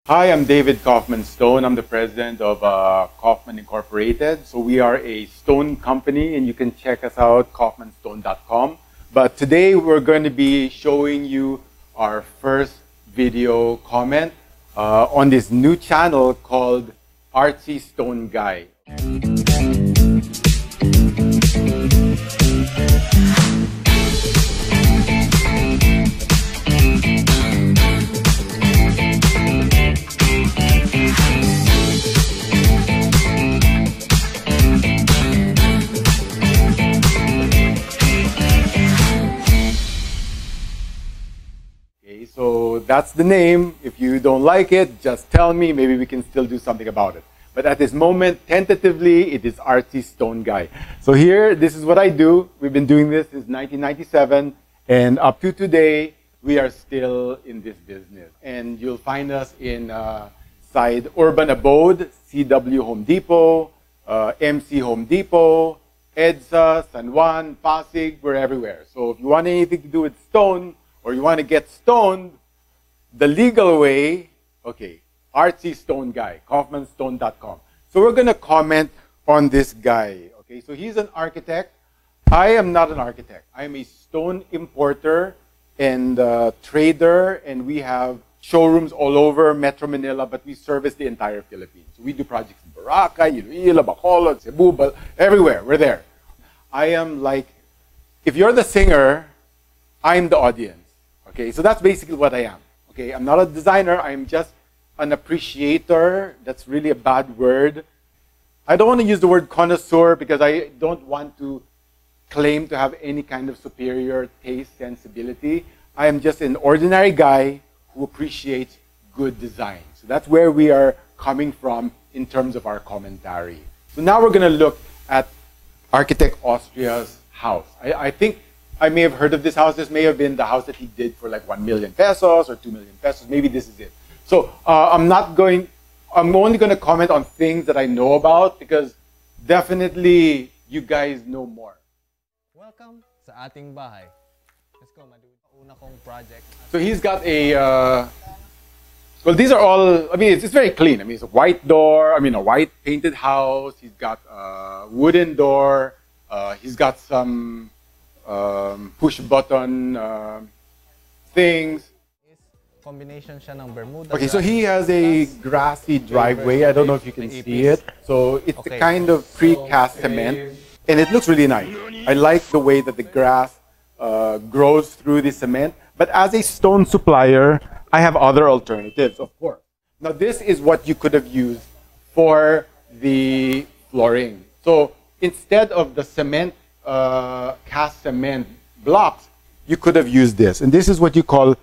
Hi, I'm David Kaufman Stone. I'm the president of Kaufman Incorporated. So we are a stone company, and you can check us out, kaufmanstone.com. But today we're going to be showing you our first video comment on this new channel called Artsy Stone Guy. So that's the name. If you don't like it, just tell me. Maybe we can still do something about it. But at this moment, tentatively, it is Artsy Stone Guy. So here, this is what I do. We've been doing this since 1997. And up to today, we are still in this business. And you'll find us in side Urban Abode, CW Home Depot, MC Home Depot, EDSA, San Juan, Pasig, we're everywhere. So if you want anything to do with stone, or you want to get stoned the legal way, okay, Artsy Stone Guy, kaufmanstone.com. So we're going to comment on this guy. Okay, so he's an architect. I am not an architect. I am a stone importer and trader, and we have showrooms all over Metro Manila, but we service the entire Philippines. So we do projects in Boracay, Iloilo, Bacolod, Cebu, everywhere. We're there. I am like, if you're the singer, I'm the audience. Okay, so that's basically what I am. Okay, I'm not a designer. I'm just an appreciator. That's really a bad word. I don't want to use the word connoisseur because I don't want to claim to have any kind of superior taste, sensibility. I am just an ordinary guy who appreciates good design. So that's where we are coming from in terms of our commentary. So now we're going to look at Architect Austria's house. I think I may have heard of this house. This may have been the house that he did for like 1 million pesos or 2 million pesos. Maybe this is it. So I'm only going to comment on things that I know about because definitely you guys know more. Welcome sa ating bahay. Let's go, Madu. Una kong project. So he's got a, well, these are all, I mean, it's very clean. I mean, it's a white door, I mean, a white painted house. He's got a wooden door. He's got some push button things. Combination siya ng Bermuda. Okay, so he has a grassy driveway. I don't know if you can see it. So it's the kind of precast cement, and it looks really nice. I like the way that the grass grows through the cement. But as a stone supplier, I have other alternatives, of course. Now this is what you could have used for the flooring. So instead of the cement cast cement blocks, you could have used this. And this is what you call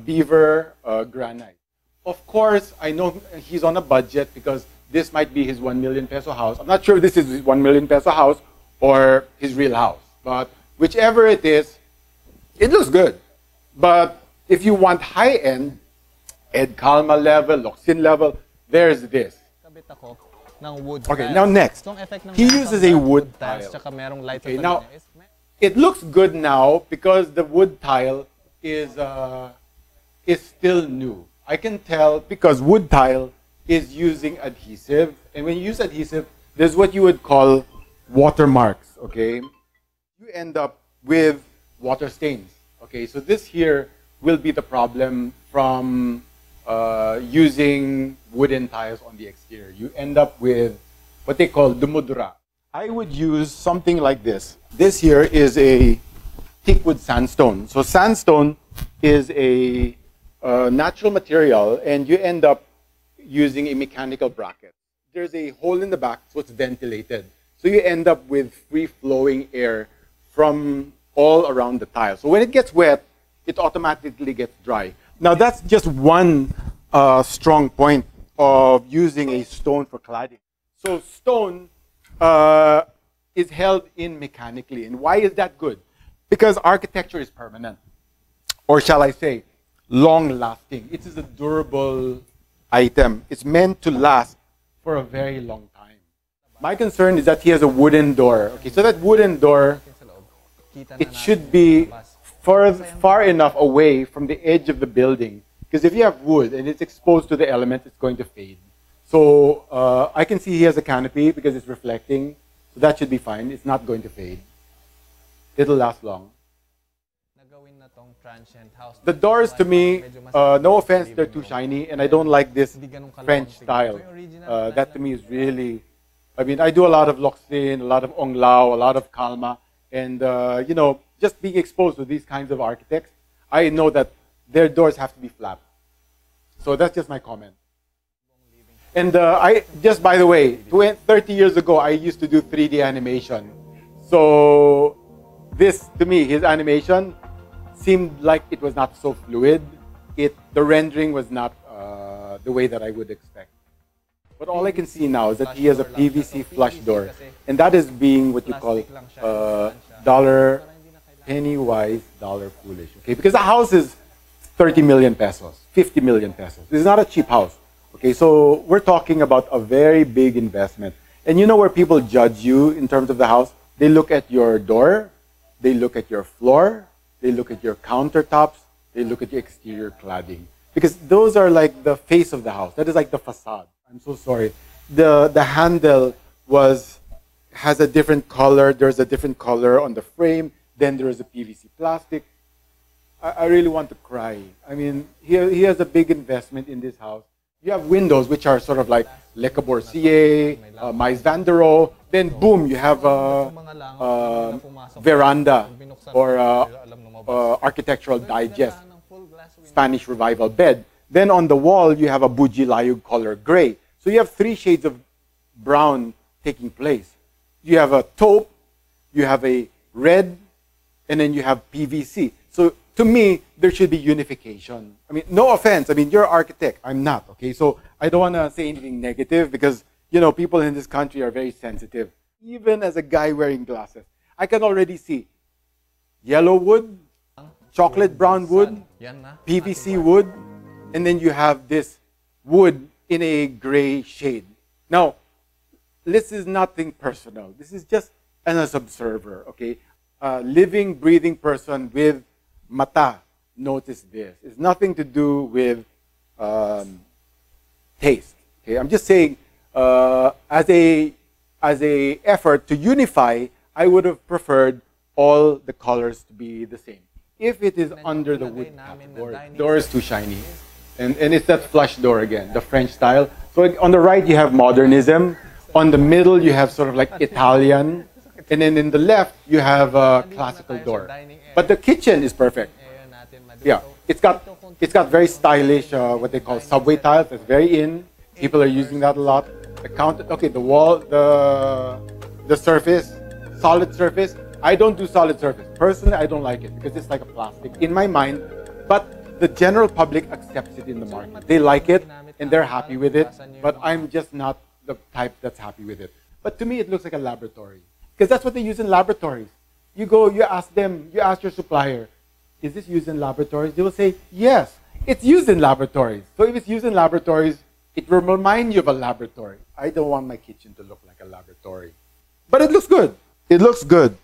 beaver granite. Of course, I know he's on a budget because this might be his 1 million peso house. I'm not sure if this is his 1 million peso house or his real house. But whichever it is, it looks good. But if you want high-end, Ed Calma level, Locsin level, there's this. Okay, now next, he uses a wood tile. Okay, now, it looks good now because the wood tile is still new. I can tell because wood tile is using adhesive. And when you use adhesive, there's what you would call watermarks, okay? You end up with water stains, okay? So this here will be the problem from using wooden tiles on the exterior. You end up with what they call dumudura. I would use something like this. This here is a teakwood sandstone. So sandstone is a natural material, and you end up using a mechanical bracket. There's a hole in the back, so it's ventilated. So you end up with free-flowing air from all around the tile. So when it gets wet, it automatically gets dry. Now that's just one strong point of using a stone for cladding. So stone is held in mechanically. And why is that good? Because architecture is permanent. Or shall I say, long-lasting. It is a durable item. It's meant to last for a very long time. My concern is that he has a wooden door. Okay, so that wooden door, it should be far enough away from the edge of the building Because if you have wood and it's exposed to the elements, it's going to fade. So I can see he has a canopy because it's reflecting. So that should be fine. It's not going to fade. It'll last long. The doors, to me, no offense, they're too shiny, and I don't like this French style. That to me is really, I mean, I do a lot of Loxin, a lot of Ong Lao, a lot of Kalma, and you know, just being exposed to these kinds of architects, I know that their doors have to be flat. So that's just my comment. And I just, by the way, 30 years ago, I used to do 3D animation. So this, to me, his animation seemed like it was not so fluid. The rendering was not the way that I would expect. But all I can see now is that he has a PVC flush door. And that is being what you call dollar penny wise, dollar foolish. Okay, because the house is 30 million pesos, 50 million pesos. This is not a cheap house. Okay, so we're talking about a very big investment. And you know where people judge you in terms of the house? They look at your door, they look at your floor, they look at your countertops, they look at your exterior cladding. Because those are like the face of the house. That is like the facade. I'm so sorry. The handle has a different color. There's a different color on the frame. Then there is a PVC plastic. I really want to cry. I mean, he has a big investment in this house. You have windows which are sort of like Le Corbusier, Mais Van der Rohe. Then boom, you have a veranda or Architectural Digest, Spanish Revival bed. Then on the wall, you have a Bujilayug color gray. So you have 3 shades of brown taking place. You have a taupe, you have a red, and then you have PVC. So to me, there should be unification. I mean, no offense. I mean, you're an architect. I'm not, okay? So I don't want to say anything negative because, you know, people in this country are very sensitive. Even as a guy wearing glasses, I can already see yellow wood, chocolate brown wood, PVC wood, and then you have this wood in a gray shade. Now, this is nothing personal. This is just as an observer, okay? A living, breathing person with mata notice this. It's nothing to do with taste. Okay, I'm just saying, as a effort to unify, I would have preferred all the colors to be the same. If it is under the wood door is too shiny, and it's that flush door again, the French style. So on the right you have modernism, on the middle you have sort of like Italian, and then in the left you have a classical door. But the kitchen is perfect. Yeah, it's got very stylish what they call subway tiles. That's very in. People are using that a lot. The wall, the surface, solid surface. I don't do solid surface. Personally, I don't like it because it's like a plastic in my mind. But the general public accepts it in the market. They like it and they're happy with it. But I'm just not the type that's happy with it. But to me, it looks like a laboratory because that's what they use in laboratories. You go, you ask them, you ask your supplier, is this used in laboratories? They will say, yes, it's used in laboratories. So if it's used in laboratories, it will remind you of a laboratory. I don't want my kitchen to look like a laboratory. But it looks good. It looks good.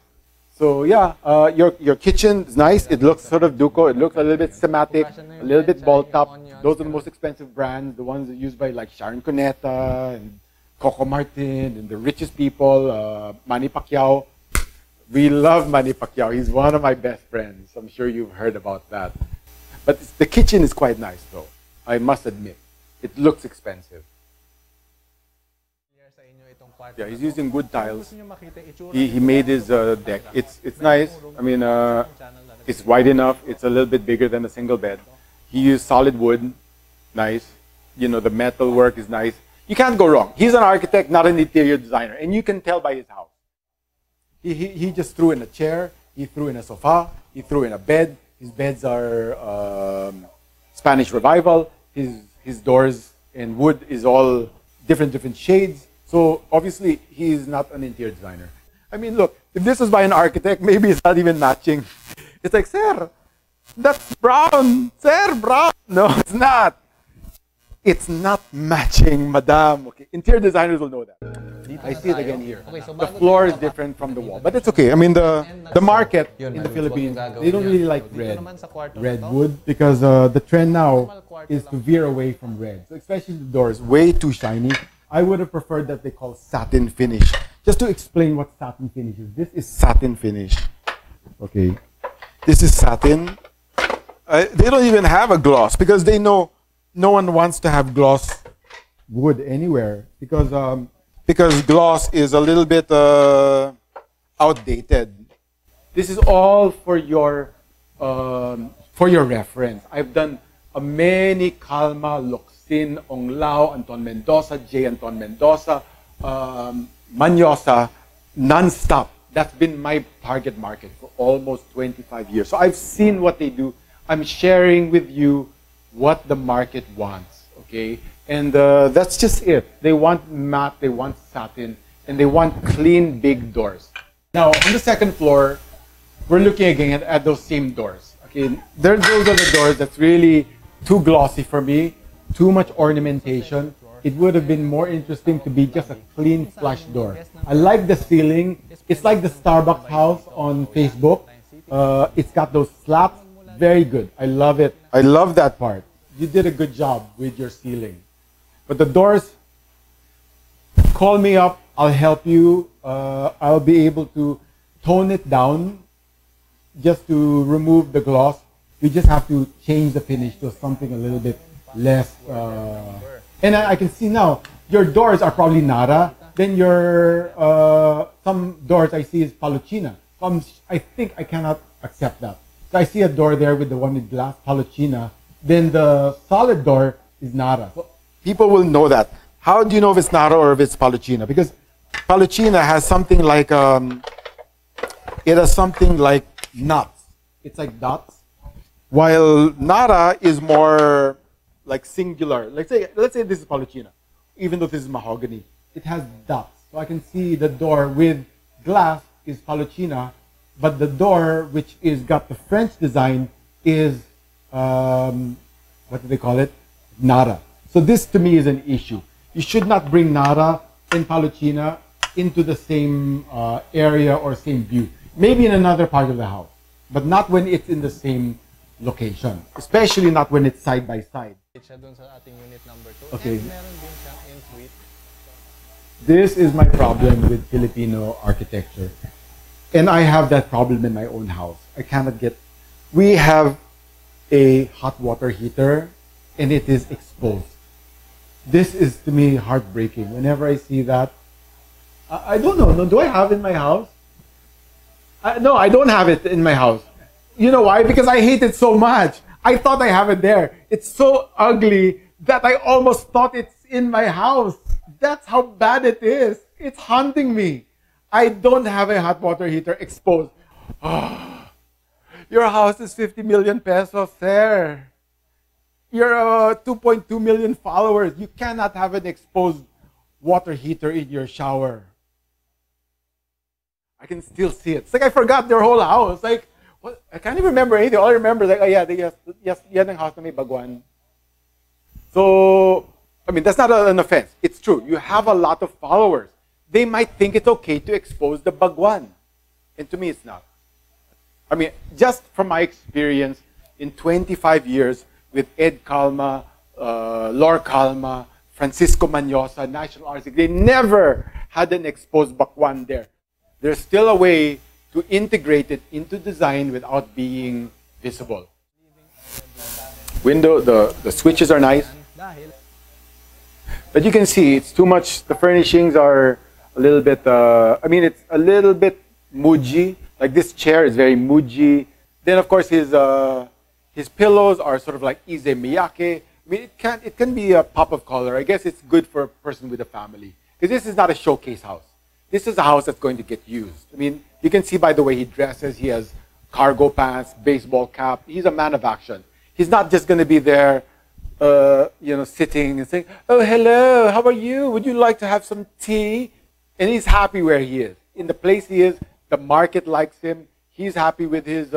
So yeah, your kitchen is nice. It looks sort of Duco. It looks a little bit thematic, a little bit ball top. Those are the most expensive brands, the ones that are used by like Sharon Cuneta and Coco Martin and the richest people, Manny Pacquiao. We love Manny Pacquiao. He's one of my best friends. I'm sure you've heard about that. But the kitchen is quite nice, though. I must admit. It looks expensive. Yeah, he's using wood tiles. He made his deck. It's nice. I mean, it's wide enough. It's a little bit bigger than a single bed. He used solid wood. Nice. You know, the metal work is nice. You can't go wrong. He's an architect, not an interior designer. And you can tell by his house. He just threw in a chair, he threw in a sofa, he threw in a bed. His beds are Spanish Revival. His doors and wood is all different shades. So obviously he's not an interior designer. I mean, look, if this was by an architect, maybe it's not even matching. It's like, sir, that's brown. Sir, brown. No, it's not. It's not matching, madam. Okay, interior designers will know that. I see it again here. Okay, so The bago floor tayo is different from the wall, but it's okay. I mean, the market Yun, in the dudes, Philippines, wag yung they don't gagawin really yan. like Dito naman sa kwarto na red to. wood because the trend now is to veer away from red. So especially the doors, way too shiny. I would have preferred that they call satin finish. Just to explain what satin finish is. This is satin finish. Okay, this is satin. They don't even have a gloss because they know no one wants to have gloss wood anywhere because gloss is a little bit outdated. This is all for your reference. I've done many Calma, Locsin, Onglao, Anton Mendoza, J. Anton Mendoza, Manyosa, non-stop. That's been my target market for almost 25 years. So I've seen what they do. I'm sharing with you what the market wants, okay? And that's just it. They want matte, they want satin, and they want clean, big doors. Now, on the second floor, we're looking again at those same doors, okay? Those are the doors that's really too glossy for me, too much ornamentation. It would have been more interesting to be just a clean, flush door. I like the ceiling. It's like the Starbucks house on Facebook. It's got those slats. Very good. I love it. I love that part. You did a good job with your ceiling. But the doors, call me up. I'll help you. I'll be able to tone it down just to remove the gloss. You just have to change the finish to something a little bit less. And I can see now, your doors are probably Nara. Then your, some doors I see is Palucina. I think I cannot accept that. So I see a door there with the one with glass, Palucina. Then the solid door is Nara. So people will know that. How do you know if it's Nara or if it's Palucina? Because Palucina has something like, it has something like knots. It's like dots. While Nara is more like singular. Let's say this is Palucina. Even though this is mahogany, it has dots. So I can see the door with glass is Palucina, but the door which is got the French design is, what do they call it? Nara. So this to me is an issue. You should not bring Nara and Palucina into the same area or same view. Maybe in another part of the house, but not when it's in the same location. Especially not when it's side by side. Siya dun sa ating unit number 2. Okay. And meron din siyang in-suite. This is my problem with Filipino architecture. And I have that problem in my own house. I cannot get... We have a hot water heater and it is exposed. This is to me heartbreaking. Whenever I see that, I don't know. Do I have it in my house? No, I don't have it in my house. You know why? Because I hate it so much. I thought I have it there. It's so ugly that I almost thought it's in my house. That's how bad it is. It's haunting me. I don't have a hot water heater exposed. Oh, your house is 50 million pesos, sir. You're 2.2 million followers. You cannot have an exposed water heater in your shower. I can still see it. It's like I forgot their whole house. Like, what? I can't even remember anything. All I remember is like, oh yeah, yes, yan ang house na may baguan. So, I mean, that's not an offense. It's true. You have a lot of followers. They might think it's okay to expose the baguan. And to me, it's not. I mean, just from my experience in 25 years with Ed Calma, Lor Calma, Francisco Manyosa, National Architects, they never had an exposed baguan there. There's still a way to integrate it into design without being visible. Window, the switches are nice. But you can see it's too much. The furnishings are a little bit, I mean, it's a little bit muji. Like this chair is very muji. Then of course his pillows are sort of like Ise Miyake. I mean, it can be a pop of color. I guess it's good for a person with a family. Because this is not a showcase house. This is a house that's going to get used. I mean, you can see by the way he dresses, he has cargo pants, baseball cap. He's a man of action. He's not just going to be there, you know, sitting and saying, oh, hello, how are you? Would you like to have some tea? And he's happy where he is. In the place he is, the market likes him. He's happy with his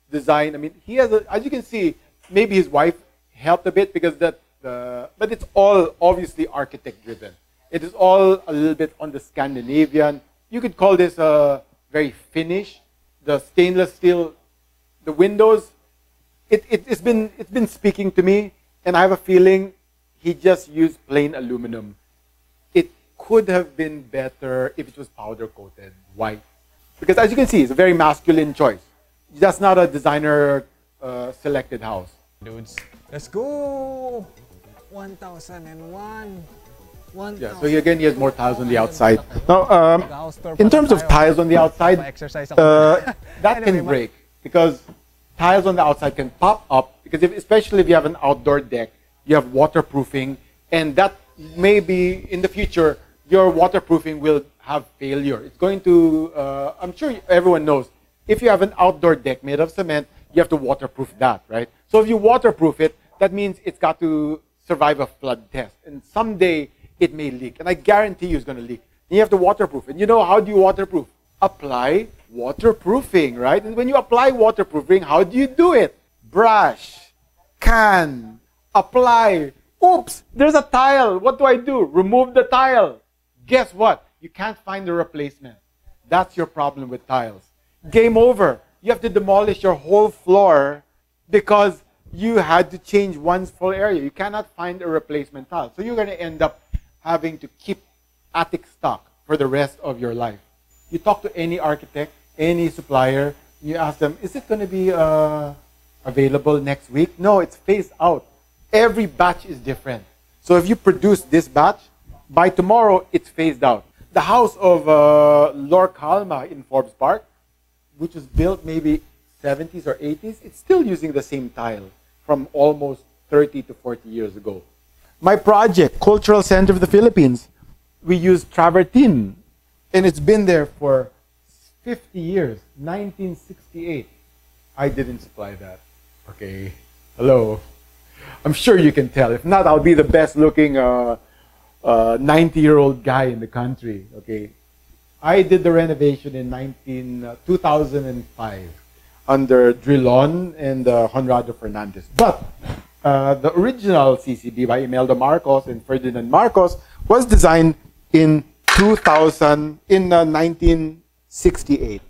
design. I mean, he has, as you can see, maybe his wife helped a bit because but it's all obviously architect driven. It is all a little bit on the Scandinavian. You could call this very Finnish. The stainless steel, the windows, it's been speaking to me, and I have a feeling he just used plain aluminum. It could have been better if it was powder coated white. Because as you can see, it's a very masculine choice. That's not a designer selected house. Dudes, let's go! 1001. Yeah, so again, he has more tiles on the outside. Now, in terms of tiles on the outside, that can break because tiles on the outside can pop up because especially if you have an outdoor deck, you have waterproofing, and that may be in the future your waterproofing will have failure. It's going to, I'm sure everyone knows, if you have an outdoor deck made of cement, you have to waterproof that, right? So if you waterproof it, that means it's got to survive a flood test, and someday it may leak, and I guarantee you it's going to leak. And you have to waterproof it. You know, how do you waterproof? Apply waterproofing, right? And when you apply waterproofing, how do you do it? Brush, can, apply. Oops, there's a tile. What do I do? Remove the tile. Guess what? You can't find a replacement. That's your problem with tiles. Game over. You have to demolish your whole floor because you had to change one full area. You cannot find a replacement tile. So you're going to end up having to keep attic stock for the rest of your life. You talk to any architect, any supplier, you ask them, is it going to be available next week? No, it's phased out. Every batch is different. So if you produce this batch, by tomorrow, it's phased out. The house of Lord Kalma in Forbes Park, which was built maybe 70s or 80s, it's still using the same tile from almost 30 to 40 years ago. My project, Cultural Center of the Philippines, we use travertine, and it's been there for 50 years, 1968. I didn't supply that. Okay, hello. I'm sure you can tell. If not, I'll be the best looking 90-year-old guy in the country. Okay, I did the renovation in 2005 under Drilon and Honrado Fernandez. But the original CCB by Imelda Marcos and Ferdinand Marcos was designed in 1968.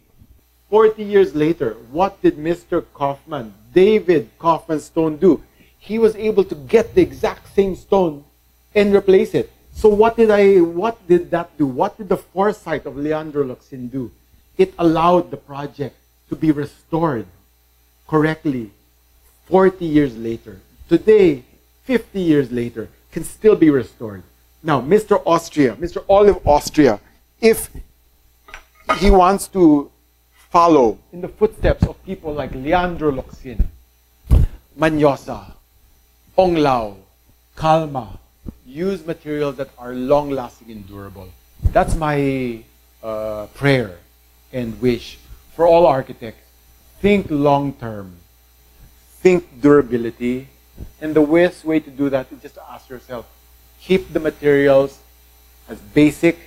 40 years later, what did Mr. Kaufman, David Kaufman Stone do? He was able to get the exact same stone and replace it. So what did that do? What did the foresight of Leandro Locsin do? It allowed the project to be restored correctly 40 years later. Today, 50 years later, can still be restored. Now, Mr. Olive Austria, if he wants to follow in the footsteps of people like Leandro Locsin, Manyosa, Onglao, Kalma, use materials that are long-lasting and durable. That's my prayer and wish for all architects. Think long-term. Think durability. And the best way to do that is just to ask yourself, keep the materials as basic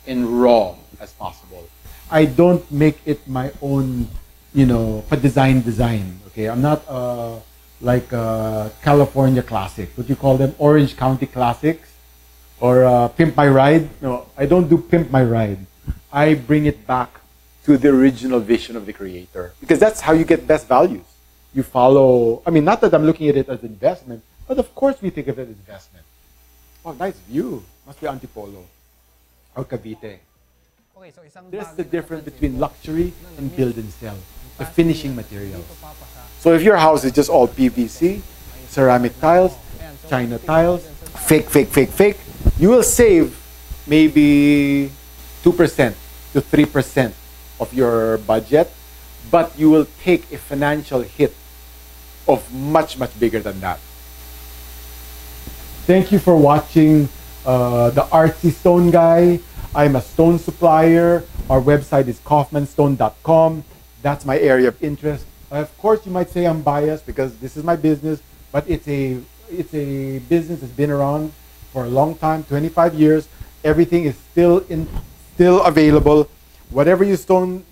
and raw as possible. I don't make it my own, design. Okay, I'm not like California classic. What you call them? Orange County classics or Pimp My Ride. No, I don't do Pimp My Ride. I bring it back to the original vision of the creator because that's how you get best values. You follow, not that I'm looking at it as investment, but of course we think of it as investment. Oh, nice view. Must be Antipolo or Cavite. Okay, so There's the difference between luxury and build and sell. The finishing materials. So if your house is just all PVC, ceramic tiles, China tiles, fake, you will save maybe 2% to 3% of your budget, but you will take a financial hit of much bigger than that. Thank you for watching the Artsy Stone Guy. I'm a stone supplier. Our website is kaufmanstone.com. That's my area of interest. Of course, you might say I'm biased because this is my business, but it's a business that's been around for a long time, 25 years. Everything is still available. Whatever stone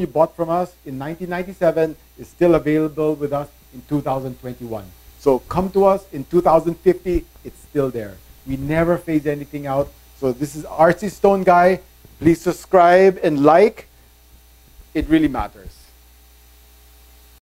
you bought from us in 1997 is still available with us in 2021. So come to us in 2050, it's still there. We never phase anything out. So this is Artsy Stone Guy. Please subscribe and like. It really matters.